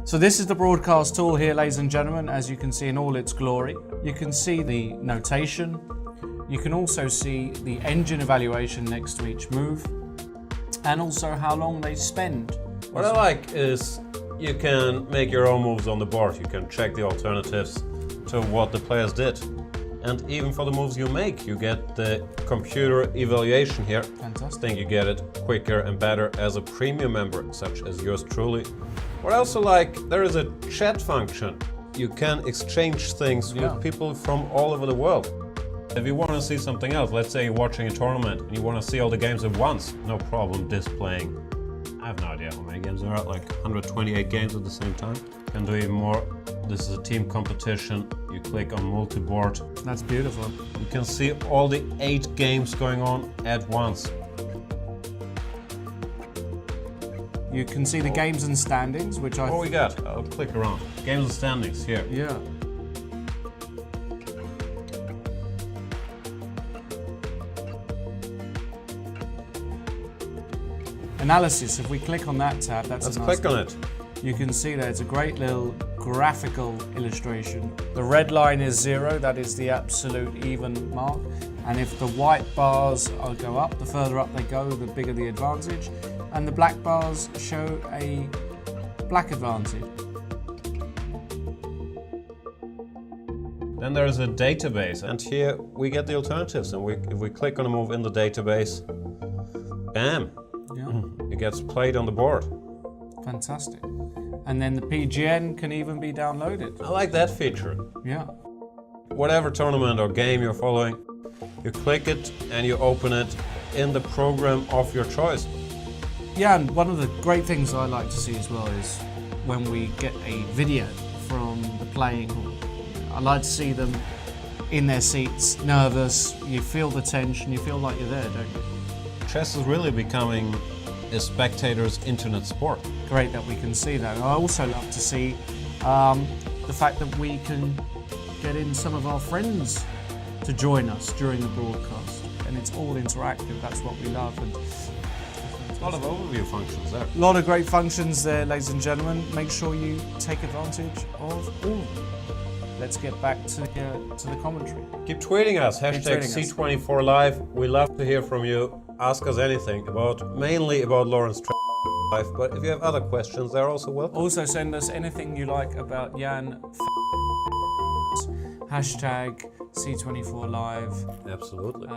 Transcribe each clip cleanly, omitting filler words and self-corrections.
So this is the broadcast tool here, ladies and gentlemen, as you can see in all its glory. You can see the notation. You can also see the engine evaluation next to each move, and also how long they spend. What I like is you can make your own moves on the board. You can check the alternatives to what the players did. And even for the moves you make, you get the computer evaluation here. Fantastic. I think you get it quicker and better as a premium member, such as yours truly. What I also like, there is a chat function. You can exchange things with people from all over the world. If you want to see something else, let's say you're watching a tournament and you want to see all the games at once, no problem displaying. I have no idea how many games there are, like 128 games at the same time. Can do even more. This is a team competition. You click on multi-board. That's beautiful. You can see all the 8 games going on at once. You can see the games and standings, which What we got? I'll click around. Games and standings here. Yeah. Analysis, if we click on that tab, Let's click on it. You can see that it's a great little graphical illustration. The red line is 0, that is the absolute even mark. And if the white bars go up, the further up they go, the bigger the advantage. And the black bars show a black advantage. Then there is a database, and here we get the alternatives. And if we click on a move in the database, bam! It gets played on the board. Fantastic. And then the PGN can even be downloaded. I like that feature. Yeah. Whatever tournament or game you're following, you click it and you open it in the program of your choice. Yeah, and one of the great things I like to see as well is when we get a video from the playing hall. I like to see them in their seats, nervous, you feel the tension, you feel like you're there, don't you? Chess is really becoming a spectator's internet sport. Great that we can see that. I also love to see the fact that we can get in some of our friends to join us during the broadcast. And it's all interactive, that's what we love. And a lot of overview functions there. A lot of great functions there, ladies and gentlemen. Make sure you take advantage of all of them. Let's get back to the commentary. Keep tweeting us, hashtag C24Live. We love to hear from you. Ask us anything, mainly about Lawrence life, but if you have other questions, they're also welcome. Also send us anything you like about Jan. Hashtag C24Live. Absolutely.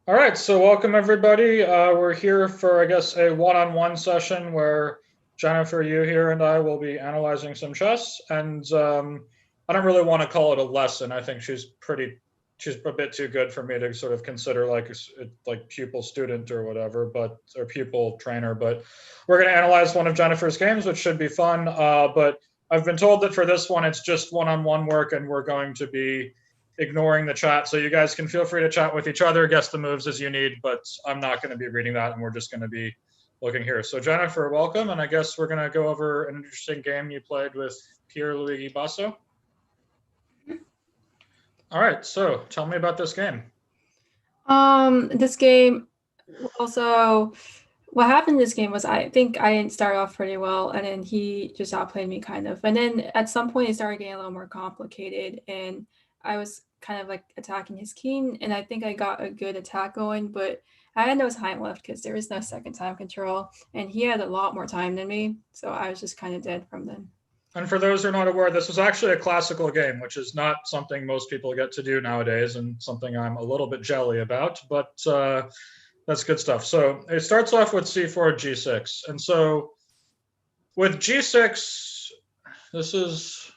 All right, so welcome everybody. We're here for, I guess, a one-on-one session where Jennifer, you here, and I will be analyzing some chess. And I don't really want to call it a lesson. I think she's a bit too good for me to sort of consider like pupil student or whatever, or pupil trainer. But we're going to analyze one of Jennifer's games, which should be fun. But I've been told that for this one, it's just one-on-one work, and we're going to be ignoring the chat. So you guys can feel free to chat with each other, guess the moves as you need, but I'm not going to be reading that, and we're just going to be looking here. So Jennifer, welcome, and I guess we're going to go over an interesting game you played with Pierre-Louis Basso. All right, so tell me about this game. This game, also, what happened in this game was I think I didn't start off pretty well, and then he just outplayed me kind of. And then at some point it started getting a little more complicated, and I was kind of like attacking his king, and I think I got a good attack going, but I had no time left because there was no second time control, and he had a lot more time than me, so I was just kind of dead from then. And for those who are not aware, this was actually a classical game, which is not something most people get to do nowadays, and something I'm a little bit jelly about, but that's good stuff. So it starts off with c4, g6. And so with g6, this is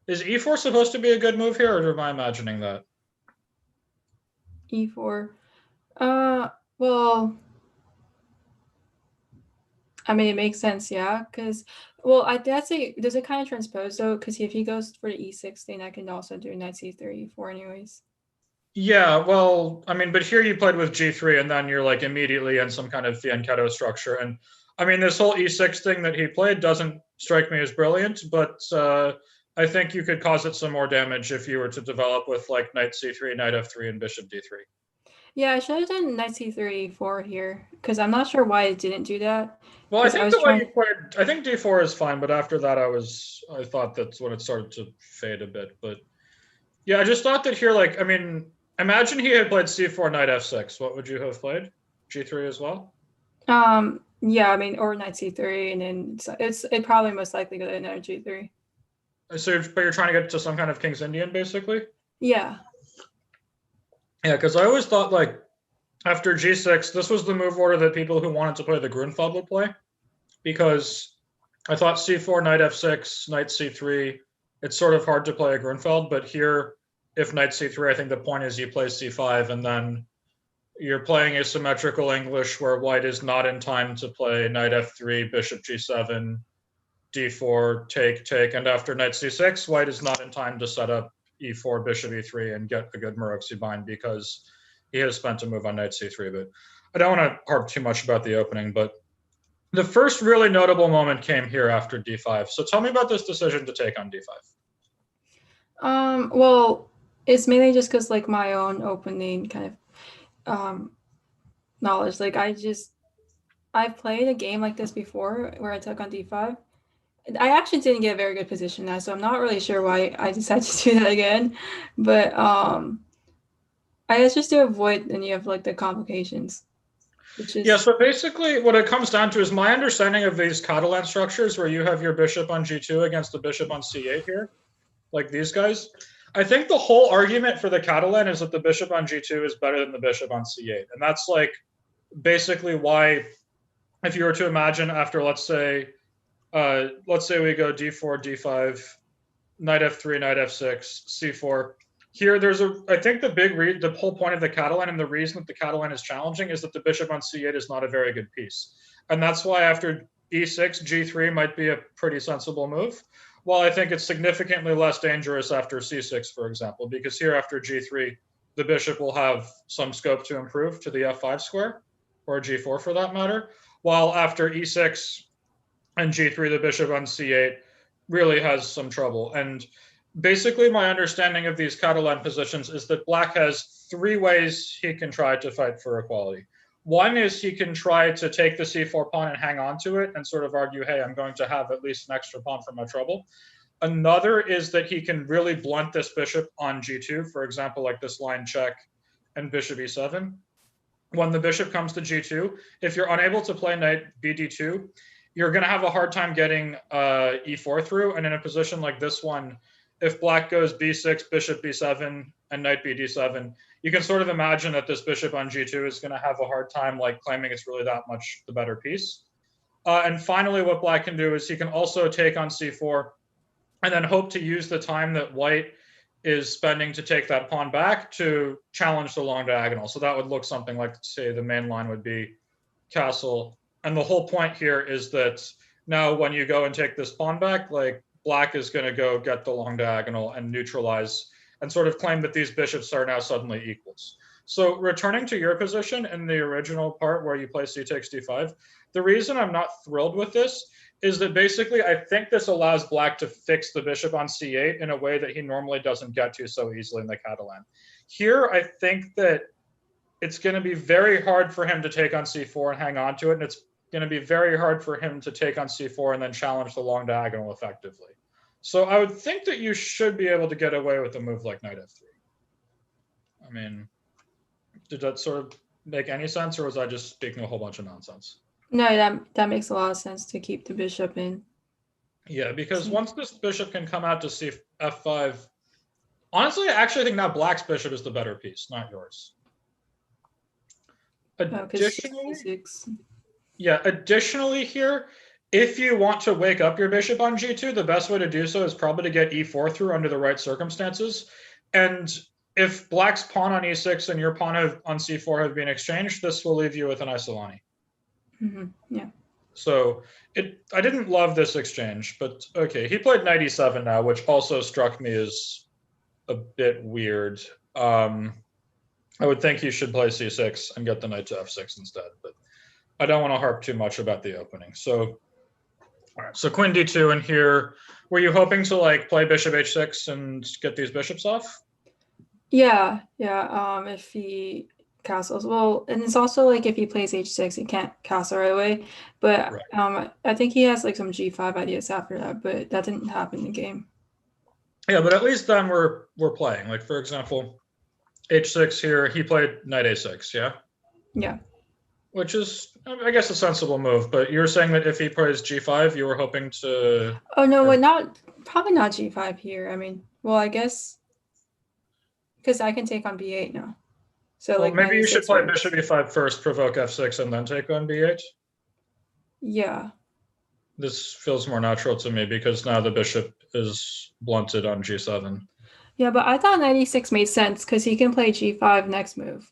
e4 supposed to be a good move here, or am I imagining that? E4. Well, I mean, it makes sense, yeah, because, well, I'd say, does it kind of transpose, though? Because if he goes for the e6 thing, I can also do knight c3, e4 anyways. Yeah, well, I mean, but here you played with g3, and then you're like immediately in some kind of fianchetto structure. And I mean, this whole e6 thing that he played doesn't strike me as brilliant, but I think you could cause it some more damage if you were to develop with like knight c3, knight f3, and bishop d3. Yeah, I should have done knight c3, e4 here, because I'm not sure why it didn't do that. Well, I think the way you played, I think d4 is fine, but after that, I thought that's when it started to fade a bit. But yeah, I just thought that here, like, I mean, imagine he had played c4, knight f6. What would you have played? G3 as well? Yeah, I mean, or knight c3, and then it probably most likely go to knight g3. So, but you're trying to get to some kind of King's Indian, basically? Yeah. Yeah, because I always thought, like, after g6, this was the move order that people who wanted to play the Grunfeld would play, because I thought c4, knight f6, knight c3, it's sort of hard to play a Grunfeld, but here, if knight c3, I think the point is you play c5, and then you're playing asymmetrical English where white is not in time to play knight f3, bishop g7, d4, take, and after knight c6, white is not in time to set up e4, bishop e3, and get a good Maroczy bind because he has spent a move on knight c3. But I don't want to harp too much about the opening, but the first really notable moment came here after d5. So tell me about this decision to take on d5. Well, it's mainly just because like my own opening kind of knowledge. Like I've played a game like this before where I took on d5. I actually didn't get a very good position now, so I'm not really sure why I decided to do that again. But I guess just to avoid any of like the complications. Yeah, so basically what it comes down to is my understanding of these Catalan structures where you have your bishop on g2 against the bishop on c8 here, like these guys. I think the whole argument for the Catalan is that the bishop on g2 is better than the bishop on c8. And that's like basically why, if you were to imagine after, let's say we go d4, d5, knight f3, knight f6, c4. Here, I think the whole point of the Catalan and the reason that the Catalan is challenging is that the bishop on c8 is not a very good piece. And that's why after e6, g3 might be a pretty sensible move. While I think it's significantly less dangerous after c6, for example, because here after g3, the bishop will have some scope to improve to the f5 square, or g4 for that matter. While after e6 and g3, the bishop on c8 really has some trouble. And basically my understanding of these Catalan positions is that black has three ways he can try to fight for equality. One is he can try to take the c4 pawn and hang on to it and sort of argue, hey, I'm going to have at least an extra pawn for my trouble. Another is that he can really blunt this bishop on g2, for example, like this line check and bishop e7. When the bishop comes to g2, if you're unable to play knight bd2, you're going to have a hard time getting e4 through. And in a position like this one, if black goes b6, bishop b7, and knight bd7, you can sort of imagine that this bishop on g2 is going to have a hard time like claiming it's really that much the better piece. And finally, what black can do is he can also take on c4 and then hope to use the time that white is spending to take that pawn back to challenge the long diagonal. So that would look something like, say, the main line would be castle. And the whole point here is that now when you go and take this pawn back, like black is going to go get the long diagonal and neutralize and sort of claim that these bishops are now suddenly equals. So returning to your position in the original part where you play c takes d5, the reason I'm not thrilled with this is that basically I think this allows black to fix the bishop on c8 in a way that he normally doesn't get to so easily in the Catalan. Here, I think that it's going to be very hard for him to take on c4 and hang on to it, and it's going to be very hard for him to take on c4 and then challenge the long diagonal effectively. So I would think that you should be able to get away with a move like knight f3. I mean, did that sort of make any sense, or was I just speaking a whole bunch of nonsense? No, that makes a lot of sense to keep the bishop in. Yeah, because once this bishop can come out to c f5, honestly, I actually think now black's bishop is the better piece, not yours. Additionally, additionally here, if you want to wake up your bishop on g2, the best way to do so is probably to get e4 through under the right circumstances. And if black's pawn on e6 and your pawn on c4 have been exchanged, this will leave you with an Isolani. Yeah. So I didn't love this exchange, but okay. He played knight e7 now, which also struck me as a bit weird. I would think he should play c6 and get the knight to f6 instead, but I don't want to harp too much about the opening. So, all right. So queen d2, and here, were you hoping to like play bishop h6 and get these bishops off? Yeah. If he castles, well, and it's also like if he plays h6, he can't castle right away. But right. I think he has like some g5 ideas after that, but that didn't happen in the game. Yeah, but at least then we're playing. Like for example, h6 here, he played knight a6. Yeah. Yeah. Which is, I guess, a sensible move. But you're saying that if he plays g5, you were hoping to. Oh no, well, probably not g5 here. I mean, well, I guess because I can take on b8 now. So well, like maybe you should play bishop e5 first, provoke f6, and then take on b8. Yeah. This feels more natural to me because now the bishop is blunted on g7. Yeah, but I thought knight e6 made sense because he can play g5 next move.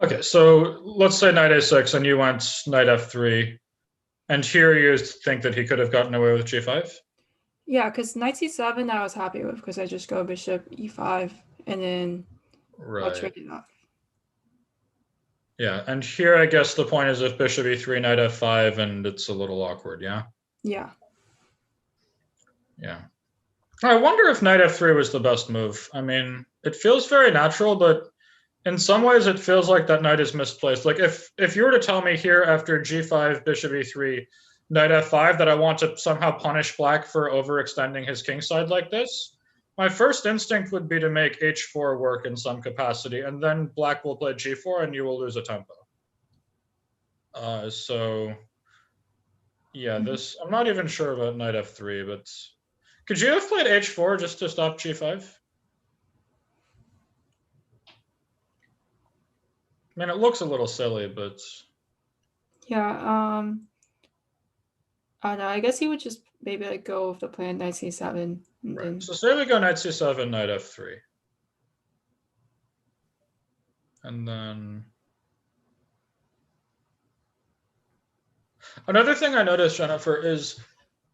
Okay, so let's say knight a6 and you went knight f3. And here you think that he could have gotten away with g5? Yeah, because knight c7 I was happy with because I just go bishop e5 and then I'll trade it off. Yeah, and here I guess the point is if bishop e3, knight f5, and it's a little awkward, yeah? Yeah. Yeah. I wonder if knight f3 was the best move. I mean, it feels very natural, but in some ways it feels like that knight is misplaced. Like if you were to tell me here after g5, bishop e3, knight f5 that I want to somehow punish black for overextending his kingside like this, my first instinct would be to make h4 work in some capacity, and then black will play g4 and you will lose a tempo. So yeah, this, I'm not even sure about knight f3, but could you have played h4 just to stop g5? I mean, it looks a little silly, but yeah, I don't know. I guess he would just maybe like go with the plan knight c7. Right. Then... So say we go knight c7, knight f3. And then another thing I noticed, Jennifer, is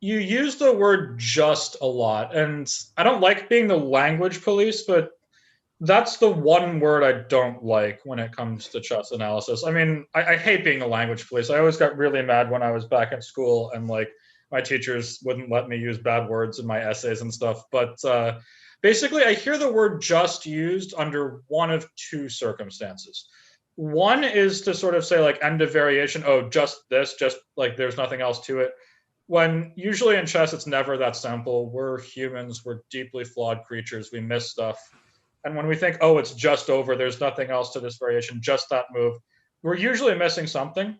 you use the word just a lot. And I don't like being the language police, but that's the one word I don't like when it comes to chess analysis. I mean, I hate being the language police. I always got really mad when I was back in school and like my teachers wouldn't let me use bad words in my essays and stuff. But basically, I hear the word just used under one of two circumstances. One is to sort of say like end of variation, oh, just this, just like there's nothing else to it. When usually in chess, it's never that simple. We're humans, we're deeply flawed creatures, we miss stuff. And when we think, oh, it's just over, there's nothing else to this variation, just that move, we're usually missing something.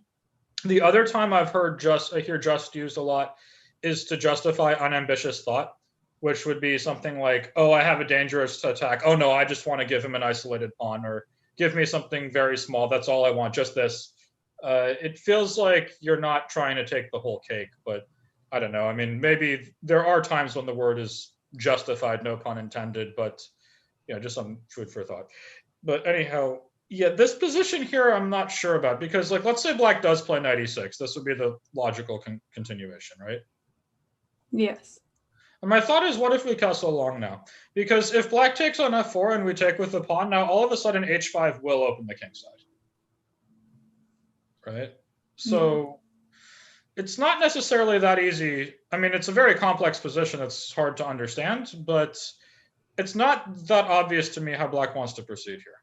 The other time I hear just used a lot is to justify unambitious thought. which would be something like, oh, I have a dangerous attack. Oh no, I just want to give him an isolated pawn, or give me something very small. That's all I want, just this. It feels like you're not trying to take the whole cake, but I don't know. I mean, maybe there are times when the word is justified, no pun intended, but just some food for thought. But anyhow, yeah, this position here I'm not sure about, because like, let's say black does play knight e6. This would be the logical continuation, right? Yes. And my thought is, what if we castle long now? Because if black takes on f4 and we take with the pawn, now all of a sudden h5 will open the king side. Right? So it's not necessarily that easy. I mean, it's a very complex position. It's hard to understand, but it's not that obvious to me how black wants to proceed here.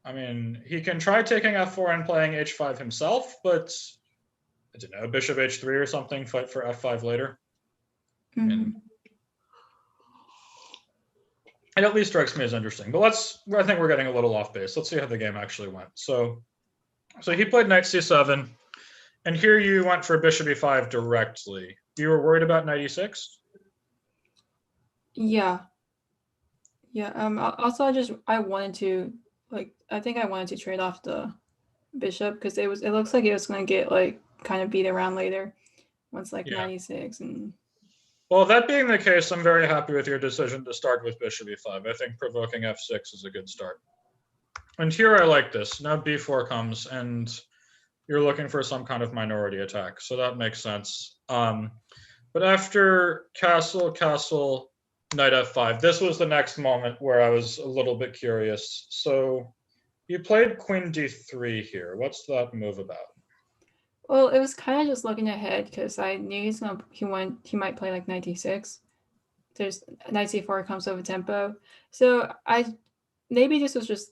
I mean, he can try taking f4 and playing h5 himself, but I don't know, bishop h3 or something, fight for f5 later. Mm-hmm. It at least strikes me as interesting. But I think we're getting a little off base. Let's see how the game actually went. So he played knight c7, and here you went for bishop e5 directly. You were worried about knight e6? Yeah. Also, I wanted to, like, I think I wanted to trade off the bishop, because it looks like it was going to get like kind of beat around later once like knight e6 and. Well, that being the case, I'm very happy with your decision to start with bishop e5. I think provoking f6 is a good start. And here I like this. Now b4 comes, and you're looking for some kind of minority attack. So that makes sense. But after castle, castle, knight f5, this was the next moment where I was a little bit curious. So you played queen d3 here. What's that move about? Well, it was kind of just looking ahead, because I knew he might play like knight d6. There's knight c4 comes over tempo. So maybe this was just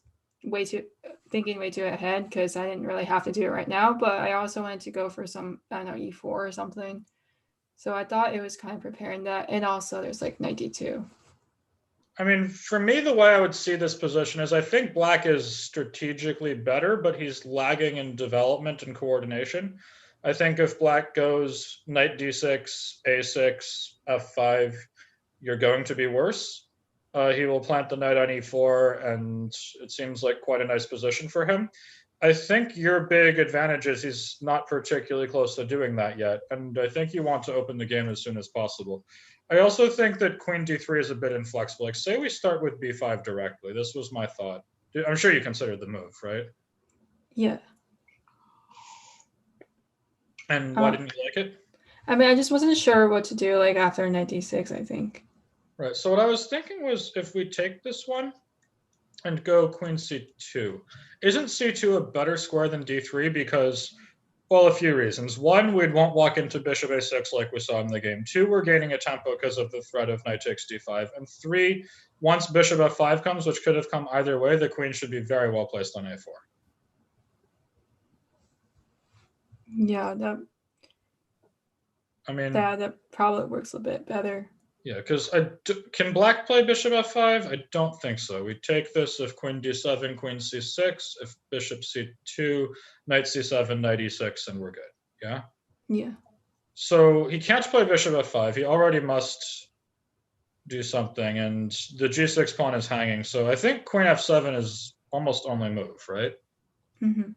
thinking way too ahead, because I didn't really have to do it right now, but I also wanted to go for some, I don't know, e4 or something. So I thought it was kind of preparing that. And also there's like knight d2. I mean, for me, the way I would see this position is I think black is strategically better, but he's lagging in development and coordination. I think if black goes knight d6, a6, f5, you're going to be worse. He will plant the knight on e4, and it seems like quite a nice position for him. I think your big advantage is he's not particularly close to doing that yet, and I think you want to open the game as soon as possible. I also think that queen d3 is a bit inflexible. Like, say we start with b5 directly. This was my thought. I'm sure you considered the move, right? Yeah. And why didn't you like it? I mean, I just wasn't sure what to do like after knight d6, I think. Right. So what I was thinking was, if we take this one and go queen c2, isn't c2 a better square than d3? Because, well, a few reasons. One, we won't walk into bishop a6 like we saw in the game. Two, we're gaining a tempo because of the threat of knight takes d5. And three, once bishop f5 comes, which could have come either way, the queen should be very well placed on a4. Yeah, I mean, that probably works a bit better. Yeah, because can black play bishop f5? I don't think so. We take this if queen d7, queen c6, if bishop c2, knight c7, knight e6, and we're good. Yeah? Yeah. So he can't play bishop f5. He already must do something, and the g6 pawn is hanging. So I think queen f7 is almost only move, right? Mm-hmm.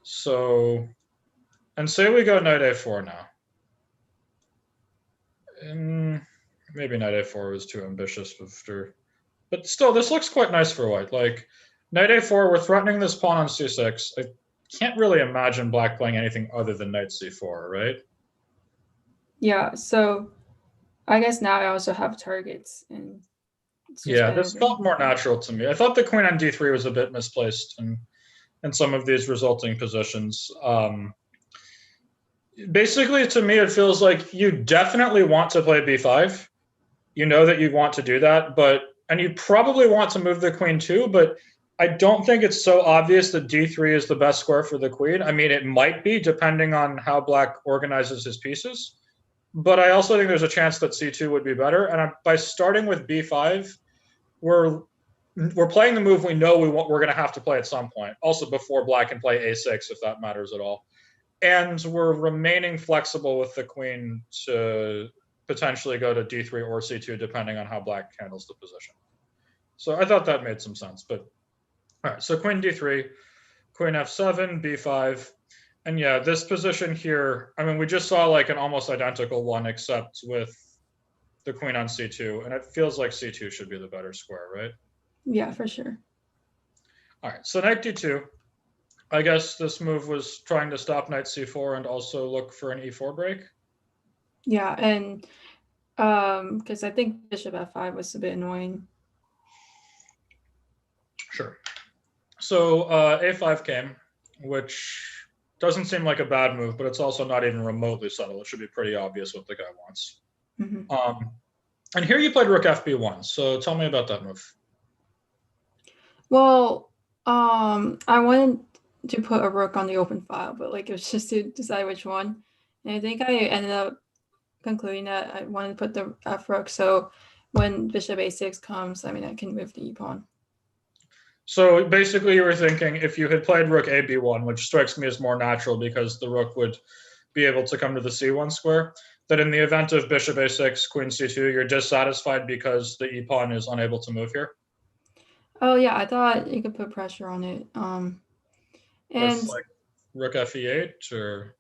So, and say we go knight a4 now. Maybe knight a4 was too ambitious after, but still, this looks quite nice for white. Like, knight a4, we're threatening this pawn on c6. I can't really imagine black playing anything other than knight c4, right? Yeah, so I guess now I also have targets. And yeah, this felt more natural to me. I thought the queen on d3 was a bit misplaced in some of these resulting positions. Basically, to me, it feels like you definitely want to play b5. You know that you want to do that, and you probably want to move the queen too, but I don't think it's so obvious that d3 is the best square for the queen. I mean, it might be, depending on how black organizes his pieces, but I also think there's a chance that c2 would be better. And by starting with b5, we're playing the move we know we're going to have to play at some point, also before black can play a6, if that matters at all. And we're remaining flexible with the queen to potentially go to d3 or c2 depending on how black handles the position. So I thought that made some sense. But all right, so queen d3, queen f7, b5. And yeah, this position here, I mean, we just saw like an almost identical one except with the queen on c2, and it feels like c2 should be the better square, right? Yeah, for sure. All right, so knight d2. I guess this move was trying to stop knight c4 and also look for an e4 break. Yeah, and because I think bishop f5 was a bit annoying. Sure. So a5 came, which doesn't seem like a bad move, but it's also not even remotely subtle. It should be pretty obvious what the guy wants. Mm-hmm. And here you played rook fb1. So tell me about that move. Well, I wanted to put a rook on the open file, but like it was just to decide which one. And I think I ended up concluding that I wanted to put the f rook. So when bishop a6 comes, I mean, I can move the e pawn. So basically you were thinking if you had played rook ab1, which strikes me as more natural because the rook would be able to come to the c1 square, that in the event of bishop a6, queen c2, you're dissatisfied because the e pawn is unable to move here? Oh yeah, I thought you could put pressure on it. And with like rook fe8 or...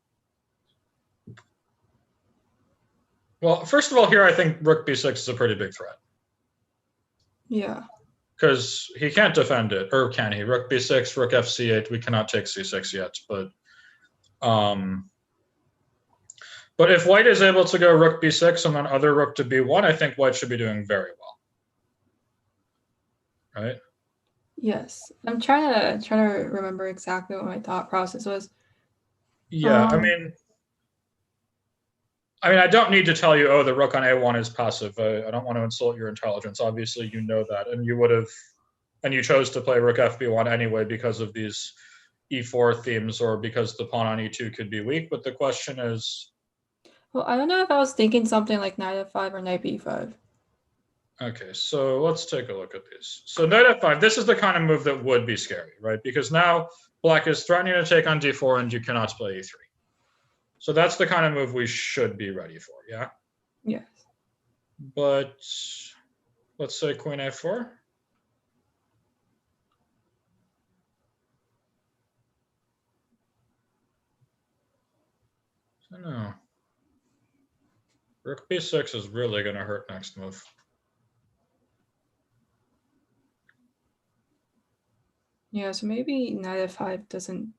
Well, first of all, here I think rook b6 is a pretty big threat. Yeah. Because he can't defend it, or can he? Rook b6, rook fc8. We cannot take c6 yet, but if white is able to go rook b6 and then other rook to b1, I think white should be doing very well, right? Yes, I'm trying to remember exactly what my thought process was. Yeah, I mean, I don't need to tell you, oh, the rook on a1 is passive. I don't want to insult your intelligence. Obviously, you know that, and you would have, and you chose to play rook fb1 anyway because of these e4 themes or because the pawn on e2 could be weak. But the question is, well, I don't know if I was thinking something like knight f5 or knight b5. okay, so let's take a look at these. So knight f5, this is the kind of move that would be scary, right? Because now black is threatening to take on d4 and you cannot play e3. So that's the kind of move we should be ready for, yeah? Yes. But let's say queen a4. I don't know. Rook b6 is really going to hurt next move. Yeah, so maybe knight f5 doesn't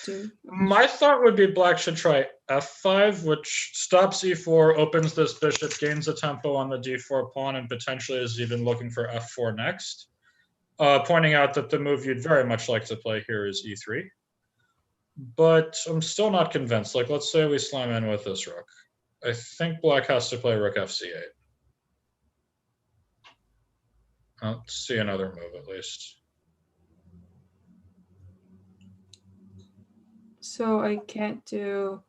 do much. My thought would be black should try f5, which stops e4, opens this bishop, gains a tempo on the d4 pawn, and potentially is even looking for f4 next. Pointing out that the move you'd very much like to play here is e3. But I'm still not convinced. Like, let's say we slam in with this rook. I think black has to play rook fc8. Let's see another move at least. So I can't do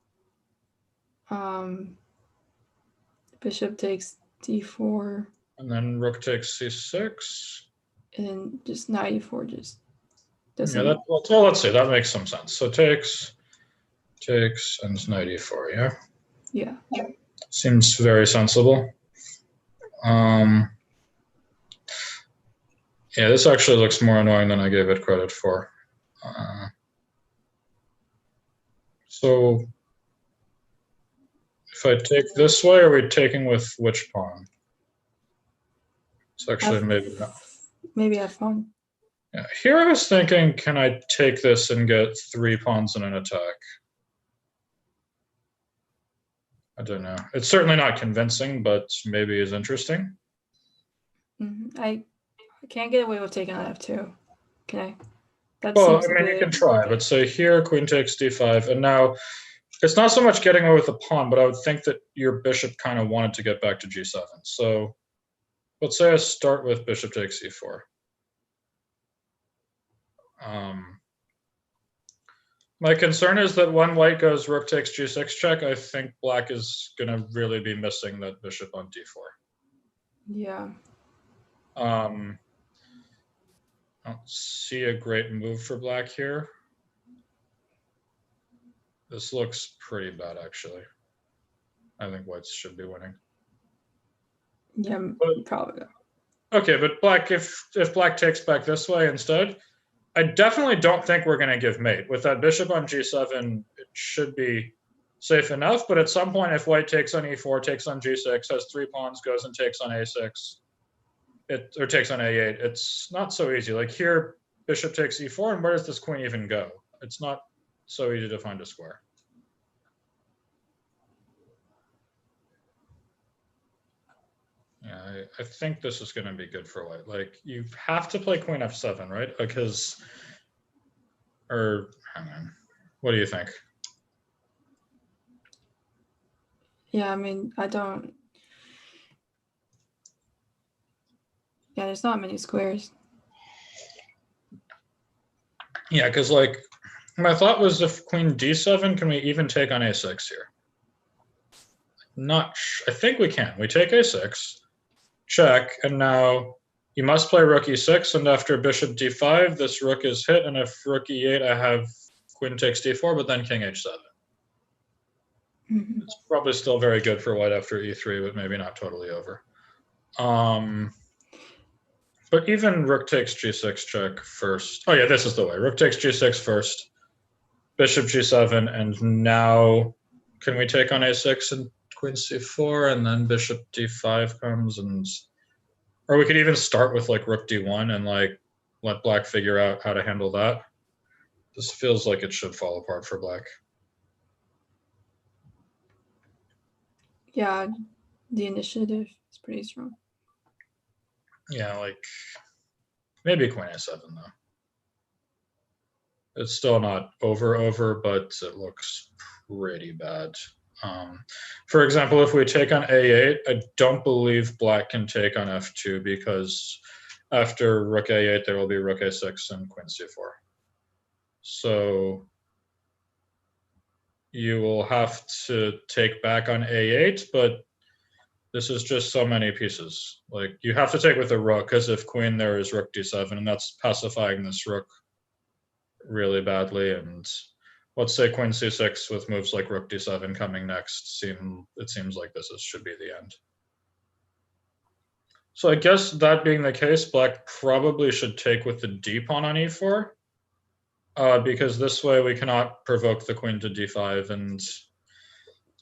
bishop takes d4. And then rook takes c6. And just knight e4 just doesn't. Yeah, well, let's see. That makes some sense. So takes, and knight e4, yeah? Yeah. Seems very sensible. Yeah, this actually looks more annoying than I gave it credit for. So if I take this way, are we taking with which pawn? It's actually maybe not. Maybe f1. Yeah, here I was thinking, can I take this and get 3 pawns in an attack? I don't know. It's certainly not convincing, but maybe is interesting. I can't get away with taking on f2. Can I? Well, I mean, you can try, but say here, queen takes d5, and now it's not so much getting away with the pawn, but I would think that your bishop kind of wanted to get back to g7. So let's say I start with bishop takes e4. My concern is that when white goes rook takes g6 check, I think black is going to really be missing that bishop on d4. Yeah. I don't see a great move for black here. This looks pretty bad, actually. I think whites should be winning. Yeah, But- probably not. Okay, but black, if black takes back this way instead, I definitely don't think we're going to give mate. With that bishop on g7, it should be safe enough. But at some point, if white takes on e4, takes on g6, has 3 pawns, goes and takes on a6, or takes on a8, it's not so easy. Like here, bishop takes e4, and where does this queen even go? It's not so easy to find a square. Yeah, I think this is going to be good for white. Like, you have to play queen f7, right? Because, or, hang on. What do you think? Yeah, I mean, I don't. Yeah, there's not many squares. Yeah, because, like, my thought was if queen d7, can we even take on a6 here? I think we can. We take a6, check, and now you must play rook e6, and after bishop d5, this rook is hit, and if rook e8, I have queen takes d4, but then king h7. Mhm. It's probably still very good for white after e3, but maybe not totally over. But even rook takes g6 check first. Oh yeah, this is the way. Rook takes g6 first, bishop g7, and now can we take on a6 and queen c4, and then bishop d5 comes, and or we could even start with like rook d1 and like let black figure out how to handle that. This feels like it should fall apart for black. Yeah, the initiative is pretty strong. Yeah, like maybe queen a7 though. It's still not over, but it looks pretty bad. For example, if we take on a8, I don't believe black can take on f2 because after rook a8, there will be rook a6 and queen c4. So you will have to take back on a8, but this is just so many pieces. Like, you have to take with a rook, because if queen, there is rook d7, and that's pacifying this rook really badly. And let's say queen c6 with moves like rook d7 coming next, it seems like this should be the end. So I guess that being the case, black probably should take with the d pawn on e4, because this way we cannot provoke the queen to d5. And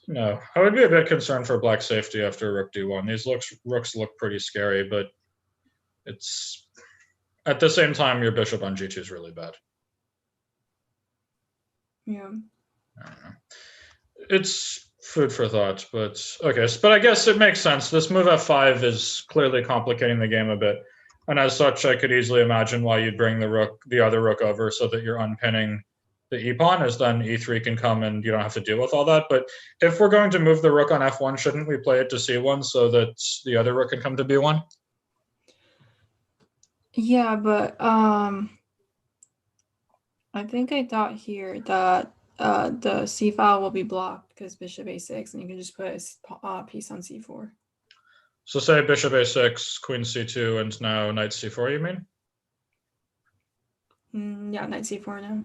no, I would be a bit concerned for black safety after rook d1. These rooks look pretty scary, but it's at the same time your bishop on g2 is really bad. Yeah. I don't know. It's food for thought, but okay. But I guess it makes sense. This move f5 is clearly complicating the game a bit, and as such, I could easily imagine why you'd bring the other rook over so that you're unpinning the e pawn, as then e3 can come and you don't have to deal with all that. But if we're going to move the rook on f1, shouldn't we play it to c1 so that the other rook can come to b1? Yeah, but I think I thought here that the c file will be blocked because bishop a6, and you can just put a piece on c4. So say bishop a6, queen c2, and now knight c4, you mean? Yeah, knight c4 now.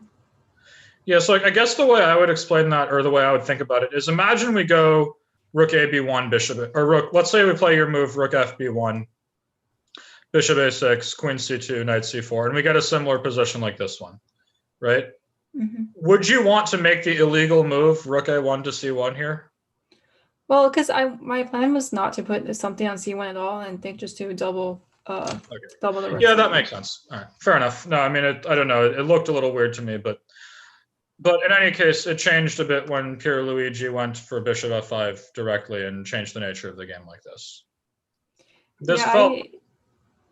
Yeah, so I guess the way I would explain that, or the way I would think about it, is imagine we go rook a b1, bishop, or rook, let's say we play your move rook f b1, bishop a6, queen c2, knight c4, and we get a similar position like this one, right? Mm-hmm. Would you want to make the illegal move rook a1 to c1 here? Well, because my plan was not to put something on c1 at all, and think just to double double the rook. Yeah, that makes sense. All right, fair enough. No, I mean, I don't know. It looked a little weird to me, but in any case, it changed a bit when Pierluigi went for bishop f5 directly and changed the nature of the game like this. This felt.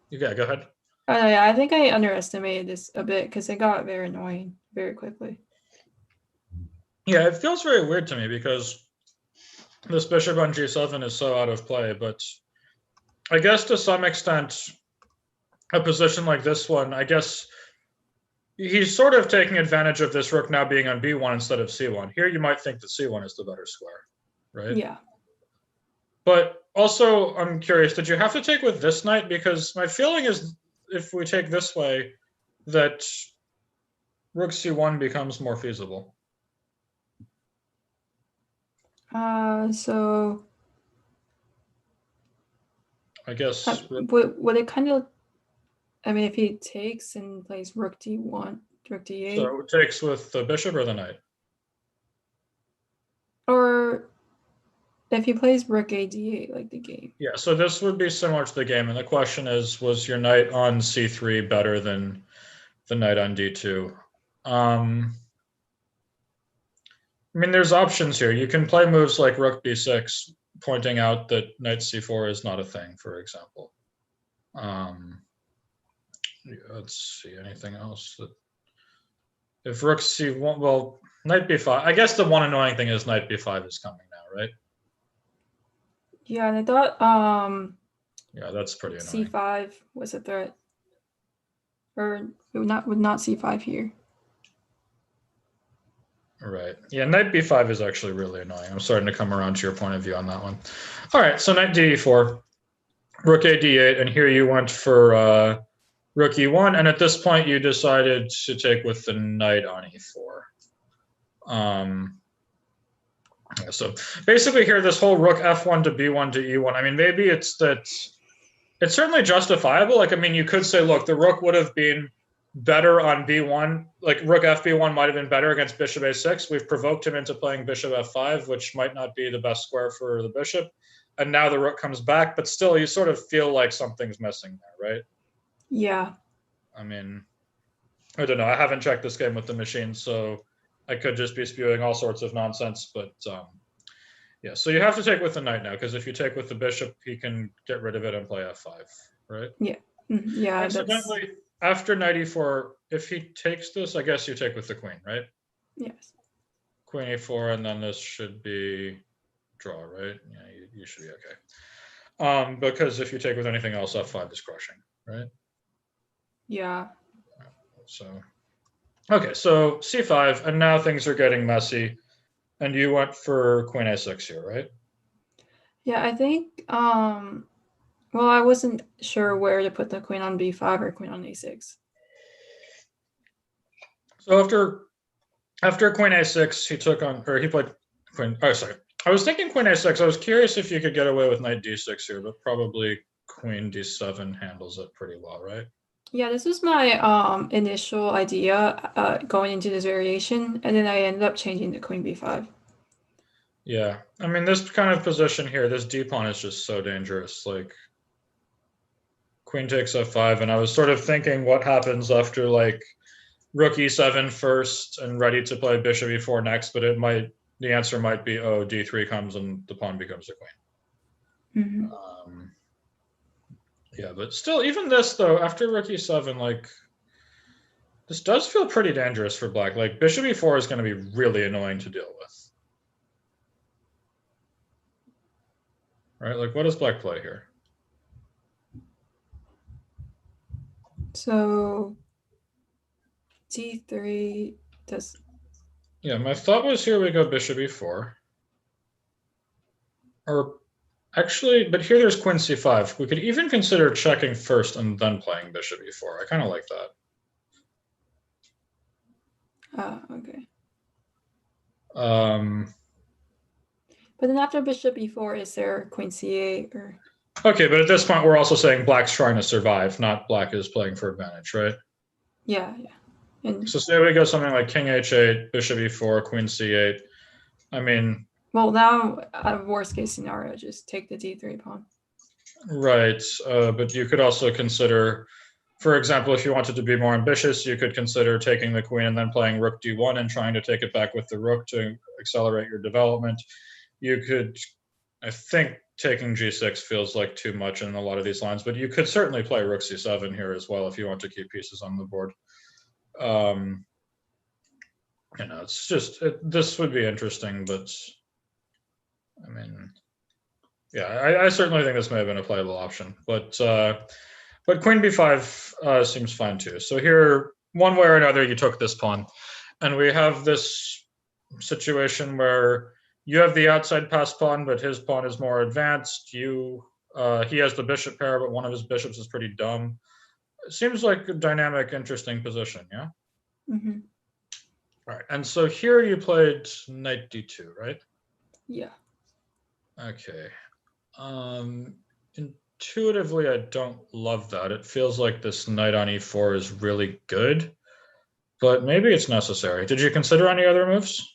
Yeah, go ahead. Oh yeah, I think I underestimated this a bit because it got very annoying very quickly. Yeah, it feels very weird to me because this bishop on g7 is so out of play, but I guess to some extent, a position like this one, I guess he's sort of taking advantage of this rook now being on b1 instead of c1. Here you might think that c1 is the better square, right? Yeah. But also, I'm curious, did you have to take with this knight? Because my feeling is if we take this way, that rook c1 becomes more feasible. So I guess. Would it kind of? I mean, if he takes and plays Rook D1, Rook D8, So it takes with the bishop or the knight. or if he plays Rook A D8, like the game. Yeah. So this would be similar to the game, and the question is, was your knight on C3 better than the knight on D2? I mean, there's options here. You can play moves like Rook B6, pointing out that Knight C4 is not a thing, for example. Let's see, anything else? If Rook C1, well, Knight B5. I guess the one annoying thing is Knight B5 is coming now, right? Yeah, and I thought yeah, that's pretty annoying. C5 was a threat, or would not C5 here. Right. Yeah, Knight B5 is actually really annoying. I'm starting to come around to your point of view on that one. All right, so Knight D4, Rook A D8, and here you went for Rook E1, and at this point you decided to take with the Knight on E4. Yeah, so basically here, this whole Rook F1 to B1 to E1, I mean, maybe it's that it's certainly justifiable. Like, I mean, you could say, look, the Rook would have been better on B1, like Rook FB1 might have been better against Bishop A6. We've provoked him into playing Bishop F5, which might not be the best square for the bishop. And now the Rook comes back, but still you sort of feel like something's missing there, right? Yeah. I mean, I don't know. I haven't checked this game with the machine, so I could just be spewing all sorts of nonsense, but yeah. So you have to take with the knight now, because if you take with the bishop, he can get rid of it and play F5, right? Yeah. Yeah. Incidentally, after knight E4, if he takes this, I guess you take with the queen, right? Yes. Queen E4, and then this should be draw, right? Yeah, you should be okay. Because if you take with anything else, F5 is crushing, right? Yeah. So, okay, so C5, and now things are getting messy, and you went for Queen A6 here, right? Yeah, I think. Well, I wasn't sure where to put the queen on B5 or queen on A6. So after Queen A6, he took on, or he played Queen. Oh, sorry. I was thinking Queen A6. I was curious if you could get away with Knight D6 here, but probably Queen D7 handles it pretty well, right? Yeah, this was my initial idea going into this variation, and then I ended up changing to Queen B5. Yeah, I mean, this kind of position here, this D pawn is just so dangerous. Like, Queen takes F5, and I was sort of thinking what happens after like Rook E7 first and ready to play Bishop E4 next, but the answer might be, oh, D3 comes and the pawn becomes a queen. Mm-hmm. Yeah, but still, even this though, after Rook E7, like, this does feel pretty dangerous for black. Like, Bishop E4 is going to be really annoying to deal with. Right, like, what does black play here? So D3 does. Yeah, my thought was here we go Bishop E4. Or actually, but here there's Queen C5. We could even consider checking first and then playing Bishop E4. I kind of like that. Okay. But then after Bishop E4, is there Queen C8 or? Okay, but at this point, we're also saying black's trying to survive, not black is playing for advantage, right? Yeah, yeah. And so say we go something like King H8, Bishop E4, Queen C8. I mean, well, now a worst case scenario, just take the D3 pawn. Right, but you could also consider, for example, if you wanted to be more ambitious, you could consider taking the queen and then playing Rook D1 and trying to take it back with the rook to accelerate your development. You could, I think taking G6 feels like too much in a lot of these lines, but you could certainly play Rook C7 here as well if you want to keep pieces on the board. It's just, this would be interesting, but I mean, yeah, I certainly think this may have been a playable option, but Queen B5 seems fine too. So here, one way or another, you took this pawn, and we have this situation where you have the outside pass pawn, but his pawn is more advanced. He has the bishop pair, but one of his bishops is pretty dumb. It seems like a dynamic, interesting position, yeah? Mm-hmm. All right, and so here you played Knight D2, right? Yeah. Okay. intuitively, I don't love that. It feels like this knight on e4 is really good, but maybe it's necessary. Did you consider any other moves?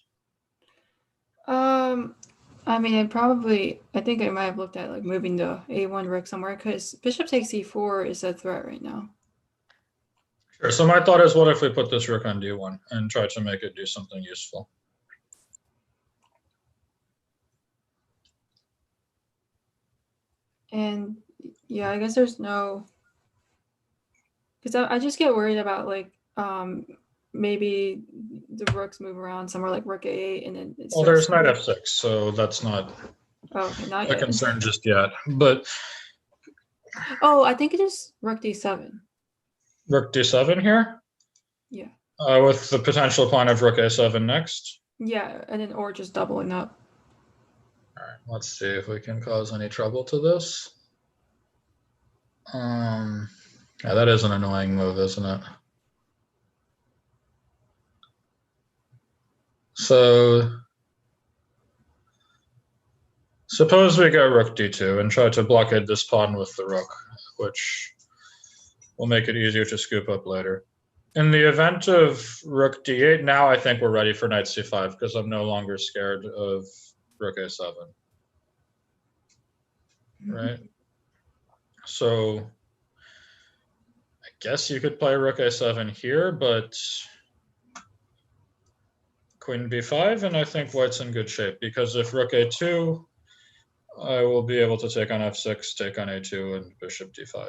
I mean, I think I might have looked at like moving the a1 rook somewhere because bishop takes e4 is a threat right now. Sure. So my thought is, what if we put this rook on d1 and try to make it do something useful? And yeah, I guess there's no, because I just get worried about like maybe the rooks move around somewhere like rook a8 and then Well, there's knight f6, so that's not okay, not a yet. concern just yet. But oh, I think it is rook d7. Rook d7 here? Yeah. With the potential pawn of rook a7 next? Yeah, and then or just doubling up. All right, let's see if we can cause any trouble to this. Yeah, that is an annoying move, isn't it? So suppose we go rook d2 and try to blockade this pawn with the rook, which will make it easier to scoop up later. In the event of rook d8, now I think we're ready for knight c5 because I'm no longer scared of rook a7. Right? So I guess you could play rook a7 here, but queen b5, and I think white's in good shape because if rook a2, I will be able to take on f6, take on a2, and bishop d5.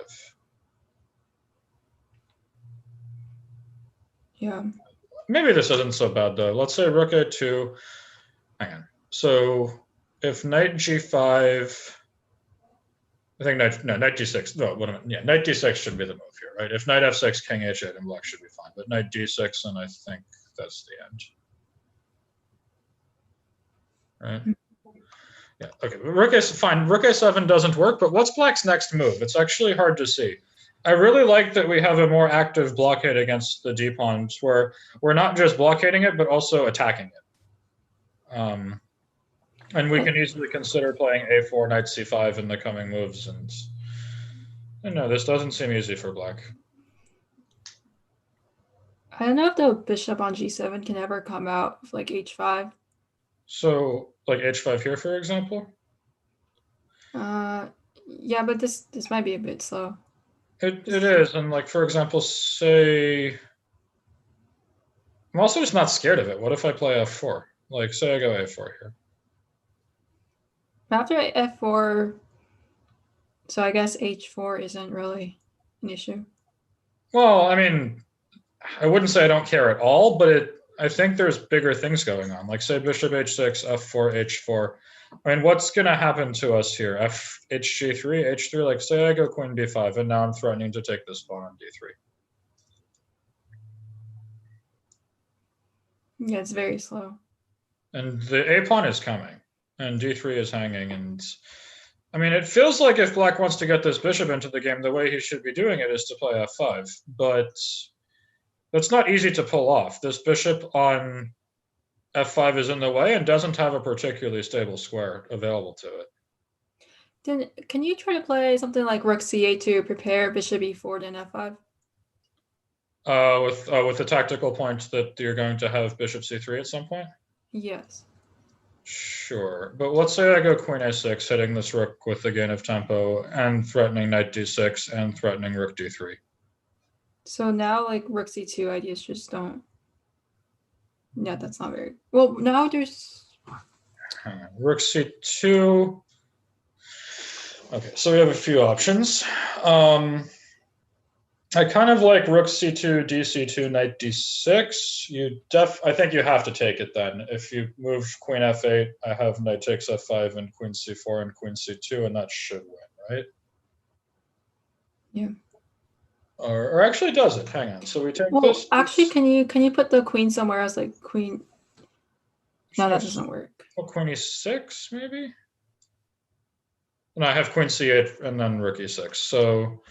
Yeah. Maybe this isn't so bad though. Let's say rook a2. Hang on. So if knight g5, I think knight d6. No, what am I? Yeah, knight d6 should be the move here, right? If knight f6, king h8, and black should be fine. But knight d6, and I think that's the end. Right? Yeah. Okay. Rook is fine. Rook a7 doesn't work. But what's black's next move? It's actually hard to see. I really like that we have a more active blockade against the d-pawns where we're not just blockading it, but also attacking it. And we can easily consider playing a4, knight c5 in the coming moves. And no, this doesn't seem easy for black. I don't know if the bishop on g7 can ever come out of like h5. So like h5 here, for example? Yeah, but this might be a bit slow. It is, and like for example, say I'm also just not scared of it. What if I play f4? Like say I go a4 here. After f4, so I guess h4 isn't really an issue. Well, I mean, I wouldn't say I don't care at all, but I think there's bigger things going on. Like say bishop h6, f4, h4. I mean, what's going to happen to us here? hg3, h3, like say I go queen b5, and now I'm threatening to take this pawn on d3. Yeah, it's very slow. And the a pawn is coming, and d3 is hanging, and I mean, it feels like if black wants to get this bishop into the game, the way he should be doing it is to play f5, but that's not easy to pull off. This bishop on f5 is in the way and doesn't have a particularly stable square available to it. Then can you try to play something like rook c8 to prepare bishop e4 then f5? With the tactical point that you're going to have bishop c3 at some point? Yes. Sure, but let's say I go queen a6, hitting this rook with the gain of tempo and threatening knight d6 and threatening rook d3. So now like rook c2 ideas just don't. Yeah, that's not very well. Now there's rook c2. Okay, so we have a few options. I kind of like rook c2, dc2, knight d6. I think you have to take it then. If you move queen f8, I have knight takes f5 and queen c4 and queen c2, and that should win, right? Yeah. Or actually does it? Hang on. So we take well, this. Actually, can you put the queen somewhere else, like queen? No, that doesn't work. Well, queen e6 maybe. And I have queen c8 and then rook e6. So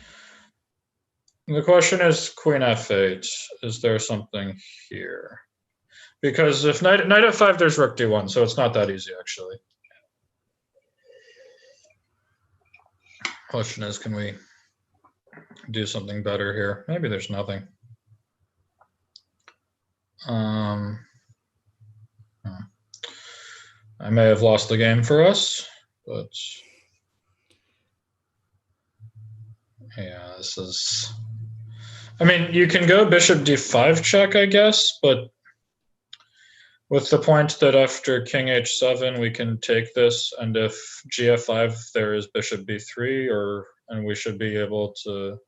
the question is queen f8. Is there something here? Because if knight f5, there's rook d1, so it's not that easy actually. Question is, can we do something better here? Maybe there's nothing. I may have lost the game for us, but yeah, this is. I mean, you can go bishop d5 check, I guess, but with the point that after king h7 we can take this, and if gf5 there is bishop b3, and we should be able to,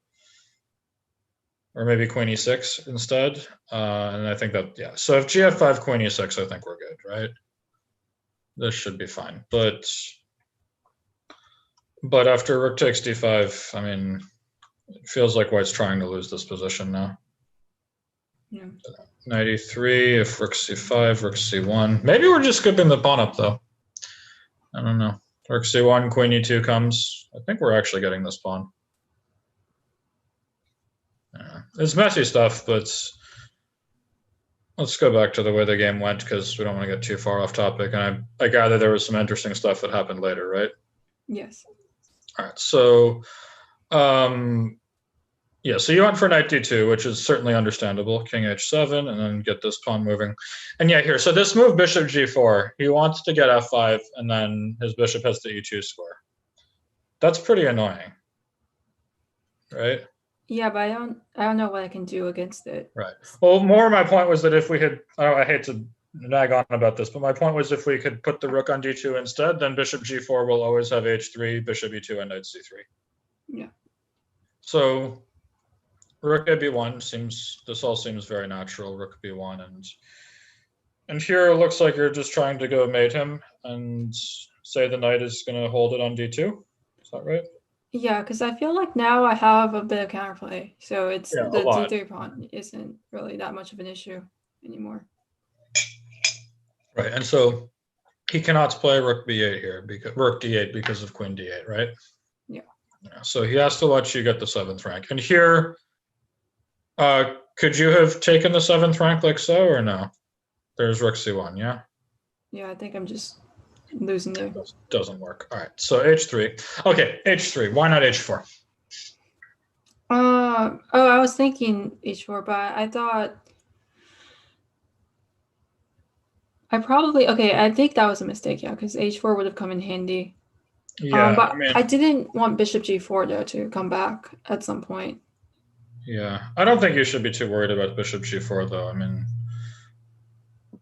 or maybe queen e6 instead. And I think that, yeah. So if gf5 queen e6, I think we're good, right? This should be fine. But after rook takes d5, I mean, it feels like white's trying to lose this position now. Yeah. Knight e3, if rook c5, rook c1. Maybe we're just skipping the pawn up though. I don't know. Rook c1, queen e2 comes. I think we're actually getting this pawn. Yeah. It's messy stuff, but let's go back to the way the game went because we don't want to get too far off topic. And I gather there was some interesting stuff that happened later, right? Yes. All right. So, yeah, so you went for knight d2, which is certainly understandable. King h7, and then get this pawn moving. And yeah, here, so this move bishop g4, he wants to get f5, and then his bishop has the e2 square. That's pretty annoying, right? Yeah, but I don't know what I can do against it. Right. Well, more my point was that if we had, I hate to nag on about this, but my point was if we could put the rook on d2 instead, then bishop g4 will always have h3, bishop e2, and knight c3. Yeah. So rook a b1 seems, this all seems very natural. Rook b1, and here it looks like you're just trying to go mate him and say the knight is going to hold it on d2. Is that right? Yeah, because I feel like now I have a bit of counterplay, so it's Yeah, the d3 pawn isn't really that much of an issue anymore. Right, and so he cannot play rook b8 here because rook d8 because of queen d8, right? Yeah. So he has to let you get the 7th rank. And here, could you have taken the 7th rank like so, or no? There's rook c1, yeah? Yeah, I think I'm just losing there. Doesn't work. All right, so h3. Okay, h3. Why not h4? Oh, I was thinking h4, but I thought I think that was a mistake, yeah, because h4 would have come in handy. Yeah, but I mean, I didn't want bishop g4 though to come back at some point. yeah, I don't think you should be too worried about bishop g4 though. I mean,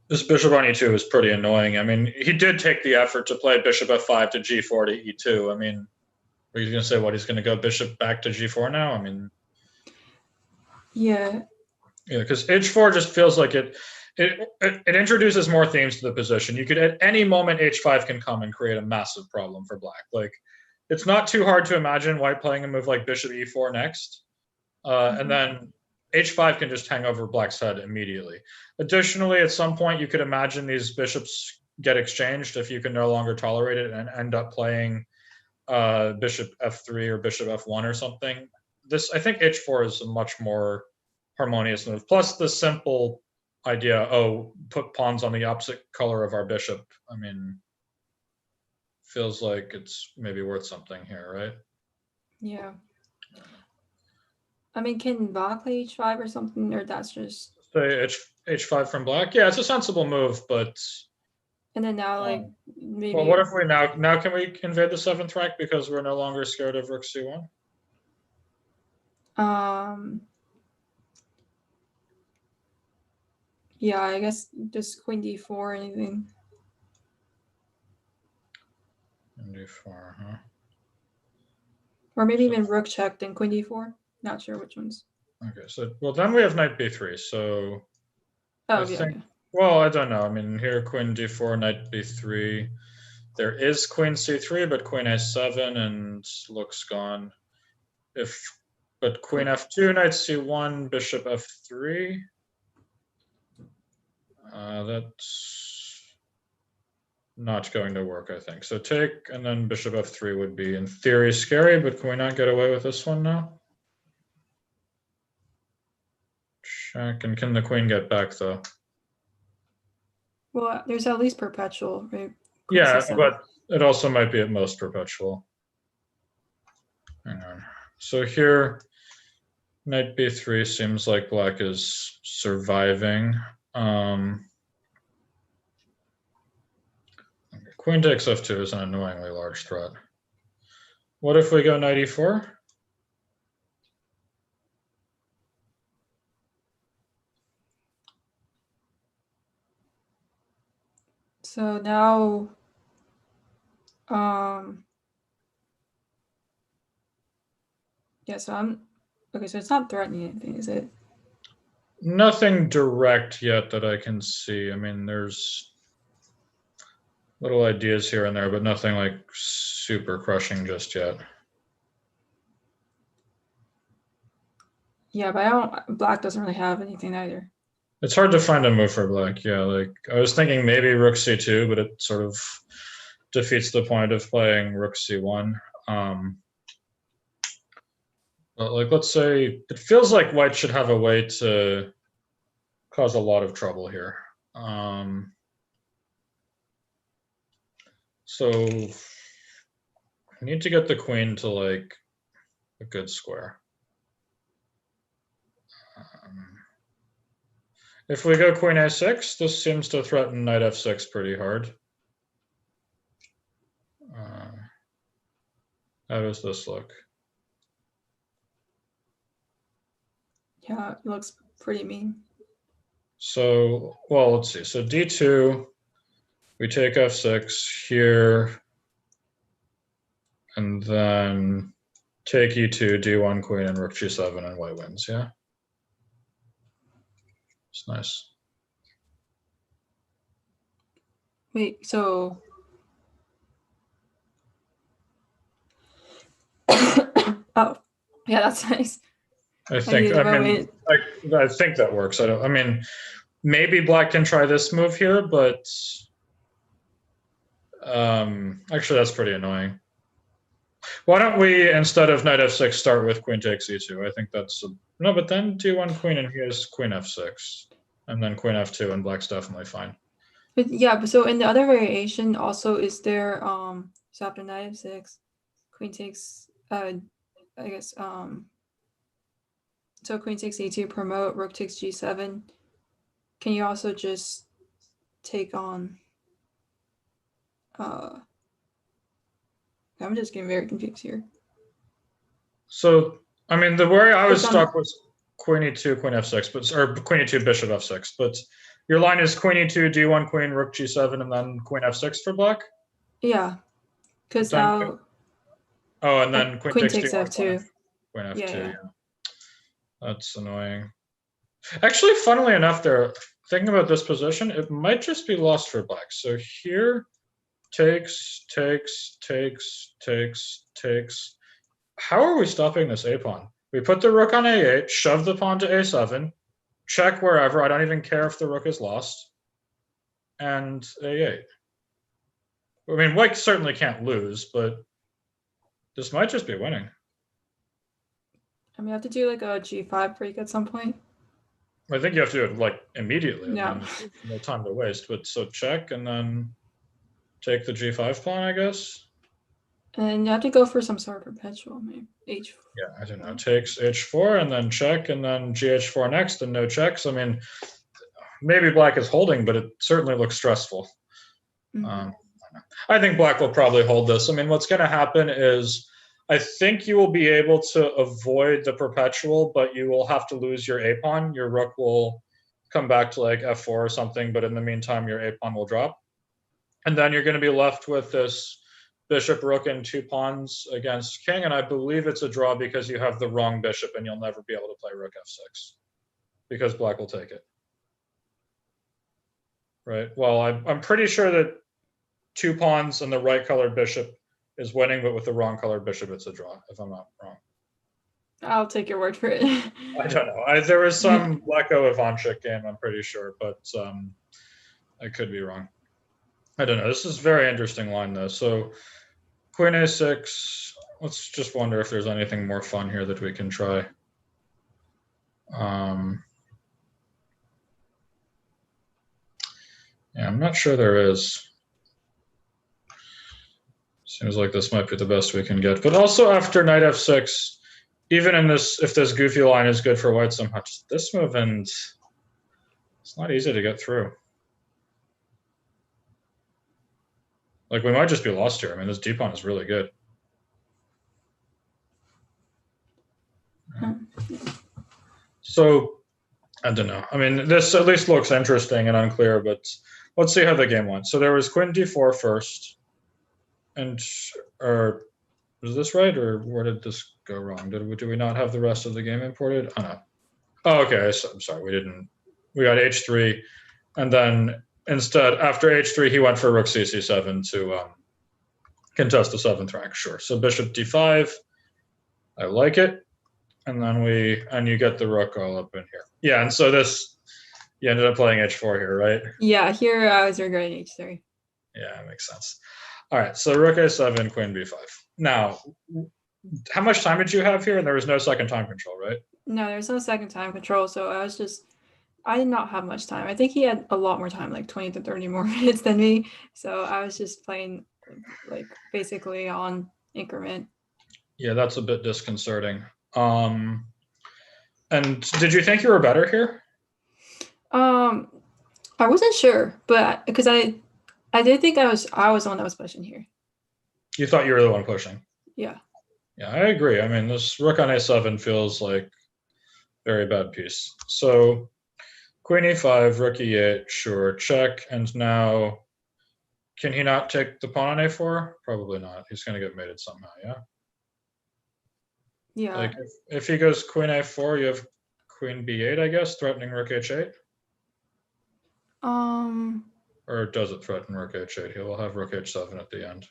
this bishop on e2 is pretty annoying. I mean, he did take the effort to play bishop f5 to g4 to e2. I mean, are you going to say what, he's going to go bishop back to g4 now? I mean, yeah, because h4 just feels like it introduces more themes to the position. You could at any moment h5 can come and create a massive problem for black. Like, it's not too hard to imagine white playing a move like bishop e4 next, and then h5 can just hang over black's head immediately. Additionally, at some point you could imagine these bishops get exchanged if you can no longer tolerate it and end up playing bishop f3 or bishop f1 or something. I think h4 is a much more harmonious move. Plus the simple idea, put pawns on the opposite color of our bishop. I mean, feels like it's maybe worth something here, right? Yeah. I mean, can black play h5 or something, or that's just say h5 from black? Yeah, it's a sensible move, but and then now like maybe. Well, what if we now can we invade the 7th rank because we're no longer scared of rook c1? Yeah, I guess just queen d4 or anything. Queen d4, huh? Or maybe even rook check, then queen d4. Not sure which ones. Okay, so well then we have knight b3. So I think, well, I don't know. I mean, here queen d4, knight b3. There is queen c3, but queen a7 and look's gone. But queen f2, knight c1, bishop f3. That's not going to work, I think. So take, and then bishop f3 would be in theory scary, but can we not get away with this one now? Check, and can the queen get back though? Well, there's at least perpetual, right? Yeah, but it also might be at most perpetual. Hang on. So here, knight b3 seems like black is surviving. Queen takes f2 is an annoyingly large threat. What if we go knight e4? So now, yeah, so okay, so it's not threatening anything, is it? Nothing direct yet that I can see. I mean, there's little ideas here and there, but nothing like super crushing just yet. Yeah, but black doesn't really have anything either. It's hard to find a move for black. Yeah, like I was thinking maybe rook c2, but it sort of defeats the point of playing rook c1. But like, let's say it feels like white should have a way to cause a lot of trouble here. So we need to get the queen to like a good square. If we go queen a6, this seems to threaten knight f6 pretty hard. How does this look? Yeah, it looks pretty mean. So, well, let's see. So d2, we take f6 here, and then take e2, d1 queen, and rook g7, and white wins, yeah? It's nice. Wait, so oh, yeah, that's nice. I think that works. I mean, maybe black can try this move here, but actually that's pretty annoying. Why don't we, instead of knight f6, start with queen takes e2? I think that's no, but then d1 queen, and here's queen f6, and then queen f2, and black's definitely fine. But yeah, but so in the other variation also is there so after knight f6, queen takes I guess so queen takes e2, promote, rook takes g7. Can you also just take on I'm just getting very confused here. So I mean, the way I was stuck was queen e2, queen f6, or queen e2, bishop f6. But your line is queen e2, d1 queen, rook g7, and then queen f6 for black. Yeah, because now. Oh, and then queen takes d1, f2. Queen f2. Yeah. That's annoying. Actually, funnily enough, there, thinking about this position, it might just be lost for black. So here, takes. How are we stopping this a pawn? We put the rook on a8, shove the pawn to a7, check wherever. I don't even care if the rook is lost, and a8. I mean, white certainly can't lose, but this might just be winning. I mean, you have to do like a g5 break at some point. I think you have to do it like immediately. Yeah. I mean, no time to waste. But so check and then take the g5 pawn, I guess. And you have to go for some sort of perpetual, maybe h4. Yeah, I don't know. Takes h4 and then check and then gh4 next and no checks. I mean, maybe black is holding, but it certainly looks stressful. Mm-hmm. I think black will probably hold this. I mean, what's going to happen is I think you will be able to avoid the perpetual, but you will have to lose your a pawn. Your rook will come back to like f4 or something, but in the meantime, your a pawn will drop. And then you're going to be left with this bishop, rook, and 2 pawns against king. And I believe it's a draw because you have the wrong bishop and you'll never be able to play rook f6 because black will take it. Right? Well, I'm pretty sure that 2 pawns and the right colored bishop is winning, but with the wrong colored bishop, it's a draw, if I'm not wrong. I'll take your word for it. I don't know. There was some Leko Ivanchik game, I'm pretty sure, but I could be wrong. I don't know. This is a very interesting line, though. So queen a6. Let's just wonder if there's anything more fun here that we can try. Yeah, I'm not sure there is. Seems like this might be the best we can get. But also after knight f6, even in this, if this goofy line is good for white somehow, just this move, and it's not easy to get through. Like, we might just be lost here. I mean, this d-pawn is really good. So, I don't know. I mean, this at least looks interesting and unclear, but let's see how the game went. So there was queen d4 first. And, or was this right? Or where did this go wrong? Did we not have the rest of the game imported? Oh, no. Oh, okay. I'm sorry. We didn't. We got h3. And then instead, after h3, he went for rook c7 to contest the 7th rank. Sure. So bishop d5. I like it. And then you get the rook all up in here. Yeah, and so you ended up playing h4 here, right? Yeah, here I was regretting h3. Yeah, it makes sense. All right, so rook a7, queen b5. Now, how much time did you have here? And there was no second time control, right? No, there's no second time control, so I did not have much time. I think he had a lot more time, like 20 to 30 more minutes than me. So I was just playing like basically on increment. Yeah, that's a bit disconcerting. And did you think you were better here? I wasn't sure, but because I did think I was the one that was pushing here. You thought you were the one pushing? Yeah. Yeah, I agree. I mean, this rook on a7 feels like very bad piece. So queen e5, rook e8, sure, check. And now, can he not take the pawn on a4? Probably not. He's going to get mated somehow, yeah? Yeah. Like, if he goes queen a4, you have queen b8, I guess, threatening rook h8? Or does it threaten rook h8? He will have rook h7 at the end.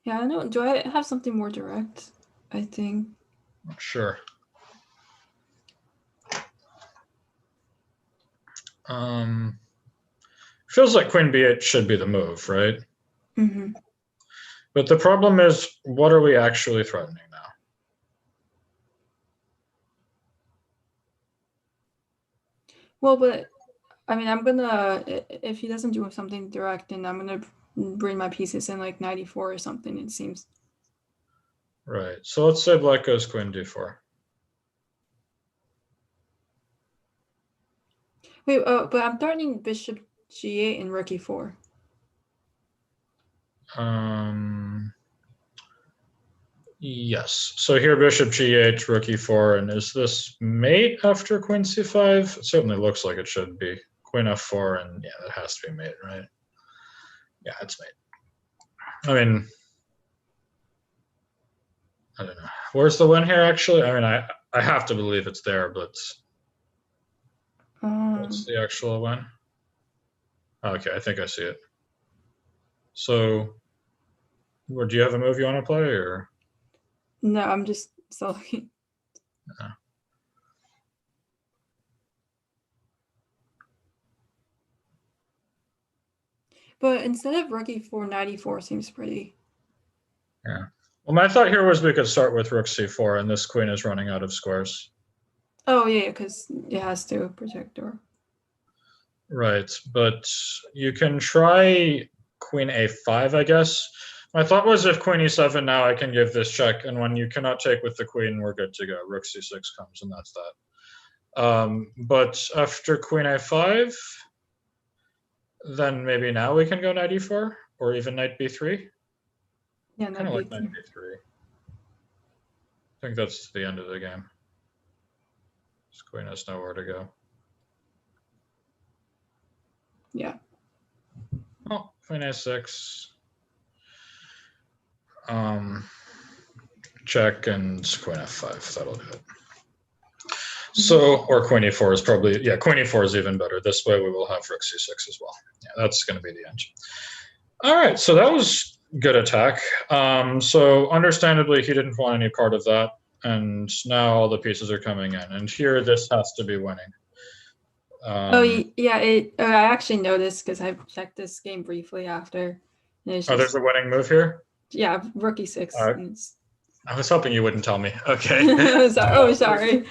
Yeah, I don't know. Do I have something more direct? I think. Sure. Feels like queen b8 should be the move, right? Mm-hmm. But the problem is, what are we actually threatening now? Well, but I mean, I'm gonna, if he doesn't do something direct, then I'm gonna bring my pieces in like 94 or something, it seems. Right. So let's say black goes queen d4. Wait, but I'm threatening bishop g8 and rook e4. Yes. So here bishop g8, rook e4, and is this mate after queen c5? It certainly looks like it should be. Queen f4, and yeah, that has to be mate, right? Yeah, it's mate. I mean, I don't know. Where's the win here, actually? I mean, I have to believe it's there, but what's the actual win? Okay, I think I see it. So, do you have a move you want to play, or? No, I'm just still looking. But instead of rook e4, knight e4 seems pretty. Yeah. Well, my thought here was we could start with rook c4, and this queen is running out of squares. Oh, yeah, because it has to protect her. Right, but you can try queen a5, I guess. My thought was if queen e7 now, I can give this check, and when you cannot take with the queen, we're good to go. Rook c6 comes, and that's that. But after queen a5, then maybe now we can go knight e4, or even knight b3. Yeah, Kind of like knight b3. I think that's the end of the game. This queen has nowhere to go. Yeah. Oh, queen a6. Check and queen f5. That'll do it. So, or queen e4 is probably, yeah, queen e4 is even better. This way we will have rook c6 as well. Yeah, that's going to be the end. All right, so that was good attack. So understandably, he didn't want any part of that. And now all the pieces are coming in. And here, this has to be winning. Yeah, I actually noticed because I checked this game briefly after. There's a winning move here? Yeah, rook e6. I was hoping you wouldn't tell me. Okay. Sorry.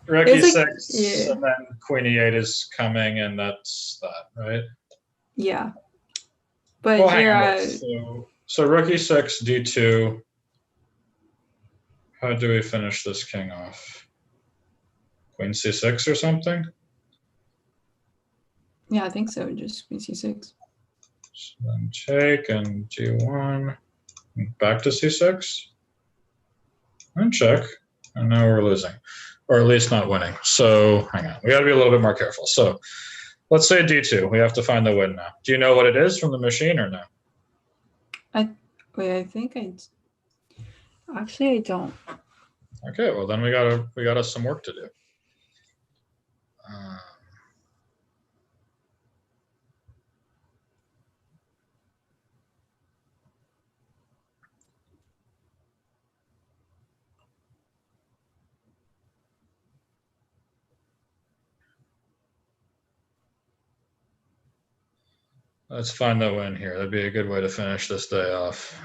Rook e6, and then queen e8 is coming, and that's that, right? Yeah. But well, here, So rook e6, d2. How do we finish this king off? Queen c6 or something? Yeah, I think so. Just queen c6. So then take and d1. Back to c6. And check. And now we're losing. Or at least not winning. So hang on. We got to be a little bit more careful. So let's say d2. We have to find the win now. Do you know what it is from the machine or no? I think I. Actually, I don't. Okay, well then we got us some work to do. Let's find the win here. That'd be a good way to finish this day off.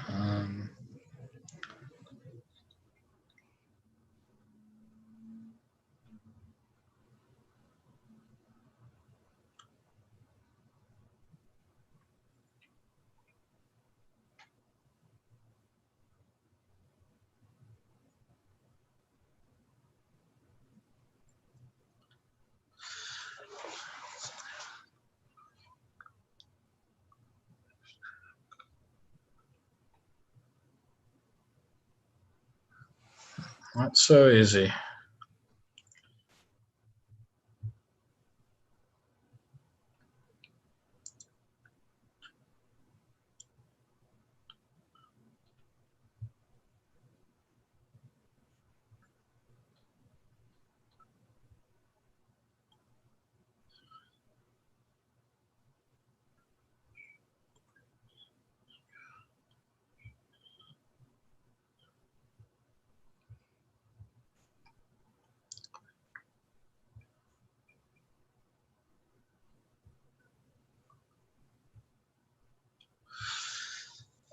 Not so easy.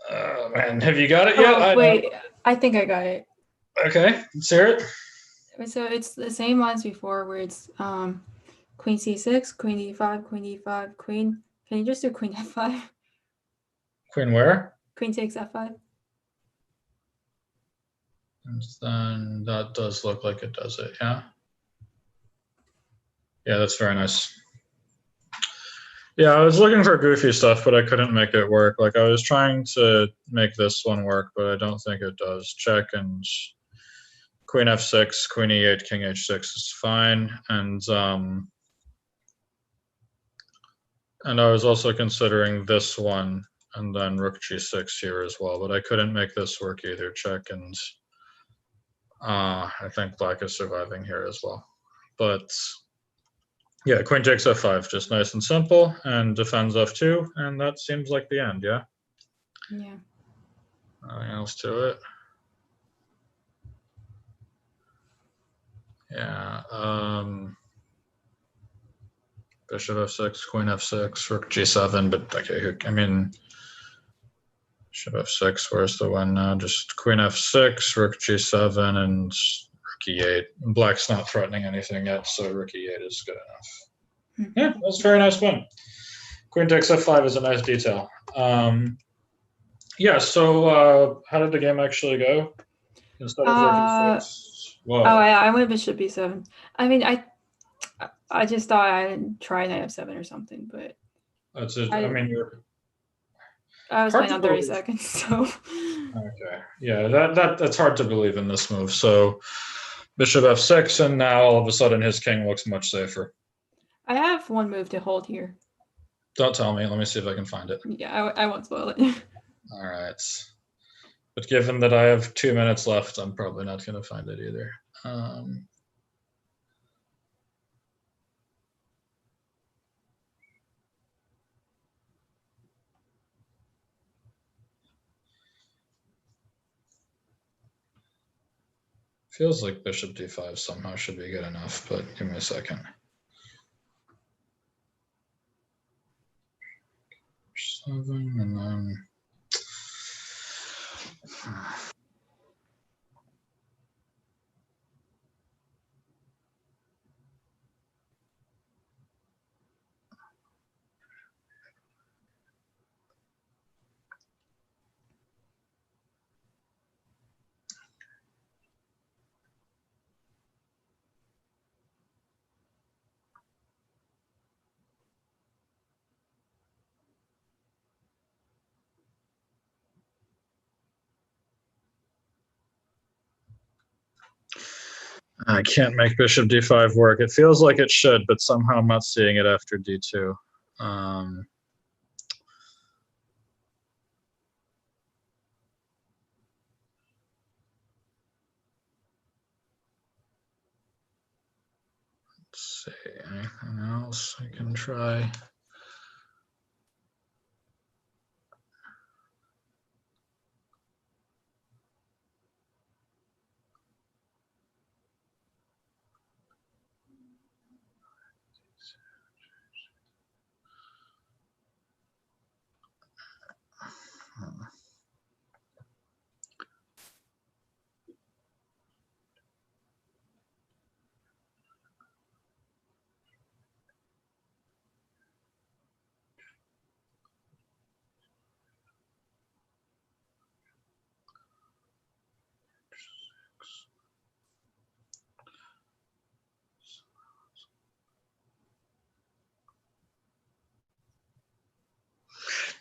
Oh man, have you got it yet? Oh, wait, I think I got it. Okay, let's hear it. So it's the same lines before, where it's queen c6, queen e5, queen e5, queen. Can you just do queen f5? Queen where? Queen takes f5. And then that does look like it does it, yeah? Yeah, that's very nice. Yeah, I was looking for goofy stuff, but I couldn't make it work. Like, I was trying to make this one work, but I don't think it does. Check and queen f6, queen e8, king h6 is fine. And I was also considering this one and then rook g6 here as well, but I couldn't make this work either. Check and I think black is surviving here as well. But yeah, queen takes f5, just nice and simple, and defends f2, and that seems like the end, yeah? Yeah. Nothing else to it. Yeah, bishop f6, queen f6, rook g7, but okay, I mean, bishop f6, where's the win now? Just queen f6, rook g7, and rook e8. Black's not threatening anything yet, so rook e8 is good enough. Yeah, that's a very nice win. Queen takes f5 is a nice detail. Yeah, so how did the game actually go? Instead of rook e6? Whoa. Oh, I went bishop b7. I mean, I just thought I'd try knight f7 or something, but That's it. I mean, I was playing on 30 seconds, so. Okay, yeah, that's hard to believe in this move. So bishop f6, and now all of a sudden his king looks much safer. I have one move to hold here. Don't tell me. Let me see if I can find it. Yeah, I won't spoil it. All right. But given that I have 2 minutes left, I'm probably not going to find it either. Feels like bishop d5 somehow should be good enough, but give me a second. 7, and then... I can't make bishop d5 work. It feels like it should, but somehow I'm not seeing it after d2. Let's see, anything else I can try?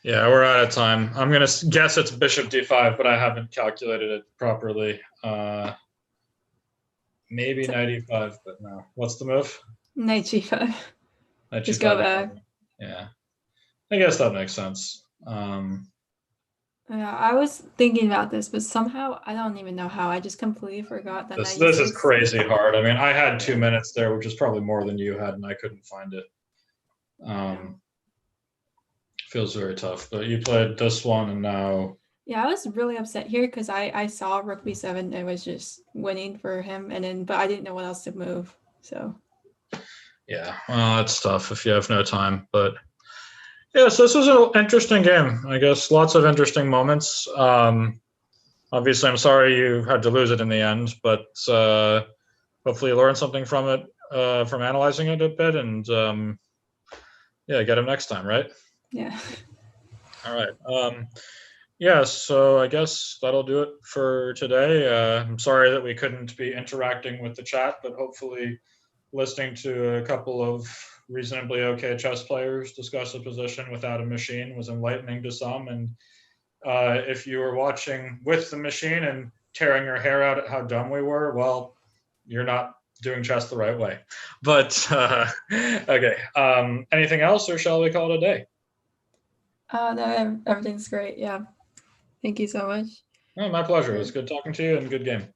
Yeah, we're out of time. I'm gonna guess it's bishop d5, but I haven't calculated it properly. Maybe knight e5, but no. What's the move? Knight g5. Knight Just g5. go back. Yeah, I guess that makes sense. Yeah, I was thinking about this, but somehow I don't even know how. I just completely forgot that This knight is e6. crazy hard. I mean, I had 2 minutes there, which is probably more than you had, and I couldn't find it. Feels very tough. But you played this one, and now. Yeah, I was really upset here because I saw rook b7 and it was just winning for him, and then but I didn't know what else to move. So. Yeah, well, it's tough if you have no time, but. Yes, this was an interesting game. I guess lots of interesting moments. Obviously, I'm sorry you had to lose it in the end, but hopefully you learned something from it, from analyzing it a bit, and yeah, get him next time, right? Yeah. All right. Yeah, so I guess that'll do it for today. I'm sorry that we couldn't be interacting with the chat, but hopefully listening to a couple of reasonably okay chess players discuss a position without a machine was enlightening to some. And if you were watching with the machine and tearing your hair out at how dumb we were, well, you're not doing chess the right way. But okay. Anything else, or shall we call it a day? No, everything's great. Yeah. Thank you so much. Oh, my pleasure. It was good talking to you, and good game.